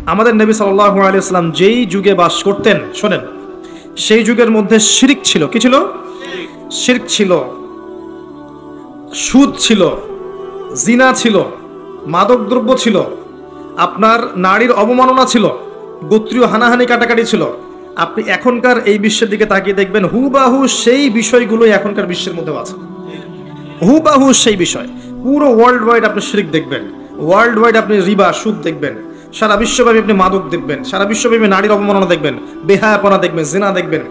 আমাদের নবী সাল্লাল্লাহু আলাইহি ওয়াসাল্লাম যেই যুগে বাস করতেন, শোনেন, সেই যুগের মধ্যে শিরক ছিল। কি ছিল? শিরক ছিল, সুদ ছিল, জিনা ছিল, মাদকদ্রব্য ছিল, আপনার নারীর অবমাননা ছিল, গোত্রীয় হানাহানি কাটাকাটি ছিল। আপনি এখনকার এই বিশ্বের দিকে তাকিয়ে দেখবেন হুবাহু সেই বিষয়গুলোই এখনকার বিশ্বের মধ্যে আছে। হুবাহু সেই বিষয়। পুরো ওয়ার্ল্ড ওয়াইড আপনি শিরক দেখবেন, ওয়ার্ল্ড ওয়াইড আপনি রিবা, সুদ দেখবেন, সারা বিশ্বব্যাপী আপনি মাদক দেখবেন, সারা বিশ্বব্যাপী নারীর অবমাননা দেখবেন, বেহায়াপনা দেখবেন, জিনা দেখবেন,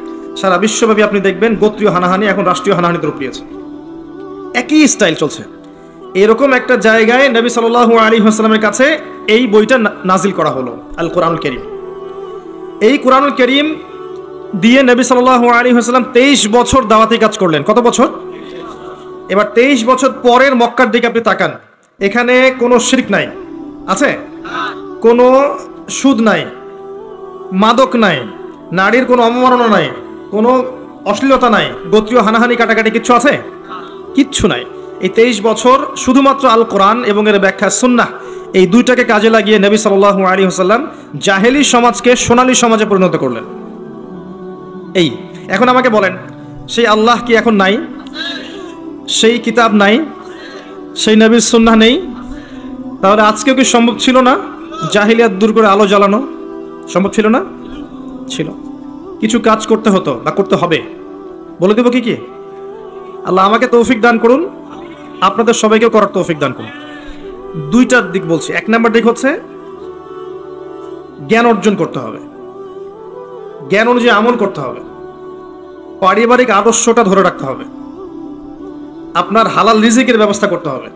সারা বিশ্বব্যাপী আপনি দেখবেন গোত্রীয় হানাহানি এখন রাষ্ট্রীয় হানাহানিতে রূপ নিয়েছে। একই স্টাইল চলছে। এরকম একটা জায়গায় নবী সাল্লাল্লাহু আলাইহি ওয়াসাল্লামের কাছে এই বইটা নাজিল করা হলো, আল কোরআনুল কারীম। এই কোরআনুল কারীম দিয়ে নবী সাল্লাল্লাহু আলাইহি ওয়াসাল্লাম 23 বছর দাওয়াতি কাজ করলেন। কত বছর? এবার 23 বছর পরের মক্কার দিকে আপনি তাকান, এখানে কোনো শিরক নাই, আছে? কোনো সুদ নাই, মাদক নাই, নারীর কোনো অবমাননা নাই, কোনো অশ্লীলতা নাই, গোত্রীয় হানাহানি কাটাকাটি কিচ্ছু আছে? কিচ্ছু নাই। এই 23 বছর শুধুমাত্র আল কোরআন এবং এর ব্যাখ্যা সুন্নাহ, এই দুইটাকে কাজে লাগিয়ে নবী সাল্লাল্লাহু আলাইহি ওয়াসাল্লাম জাহেলি সমাজকে সোনালী সমাজে পরিণত করলেন। এই এখন আমাকে বলেন, সেই আল্লাহ কি এখন নাই? সেই কিতাব নাই? সেই নবীর সুন্নাহ নেই? তাহলে আজকেও কি সম্ভব ছিল না জাহিলিয়াত দূর করে আলো জ্বালানো? সম্ভব ছিল না? ছিল। কিছু কাজ করতে হতো বা করতে হবে, বলে দেব কি কি? আল্লাহ আমাকে তৌফিক দান করুন, আপনাদের সবাইকে করার তৌফিক দান করুন। দুইটা দিক বলছি। এক নাম্বার দিক হচ্ছে জ্ঞান অর্জন করতে হবে, জ্ঞান অনুযায়ী আমল করতে হবে, পারিবারিক আদর্শটা ধরে রাখতে হবে, আপনার হালাল রিজিকের ব্যবস্থা করতে হবে,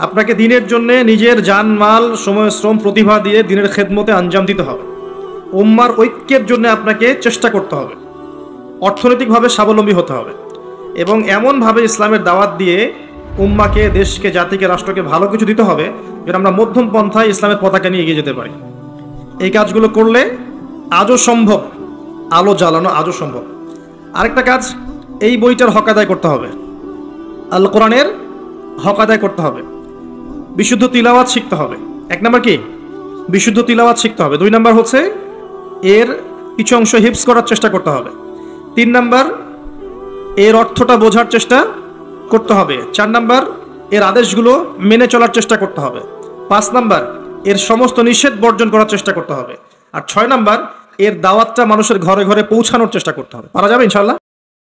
আপনাকে দিনের জন্য নিজের জান মাল সময় শ্রম প্রতিভা দিয়ে দিনের খেদমতে আঞ্জাম দিতে হবে, উম্মার ঐক্যের জন্য আপনাকে চেষ্টা করতে হবে, অর্থনৈতিকভাবে স্বাবলম্বী হতে হবে এবং এমনভাবে ইসলামের দাওয়াত দিয়ে উম্মাকে, দেশকে, জাতিকে, রাষ্ট্রকে ভালো কিছু দিতে হবে যেন আমরা মধ্যম পন্থায় ইসলামের পতাকা নিয়ে এগিয়ে যেতে পারি। এই কাজগুলো করলে আজও সম্ভব, আলো জ্বালানো আজও সম্ভব। আরেকটা কাজ, এই বইটার হক আদায় করতে হবে, আল কোরআনের হক আদায় করতে হবে, বিশুদ্ধ তিলাওয়াত শিখতে হবে। এক নাম্বার কি? বিশুদ্ধ তিলাওয়াত শিখতে হবে। 2 নাম্বার হচ্ছে এর কিছু অংশ হিফজ করার চেষ্টা করতে হবে। 3 নাম্বার এর অর্থটা বোঝার চেষ্টা করতে হবে। 4 নাম্বার এর আদেশগুলো মেনে চলার চেষ্টা করতে হবে। 5 নাম্বার এর সমস্ত নিষেধ বর্জন করার চেষ্টা করতে হবে। আর 6 নাম্বার এর দাওয়াতটা মানুষের ঘরে ঘরে পৌঁছানোর চেষ্টা করতে হবে। পারা যাবে ইনশাআল্লাহ?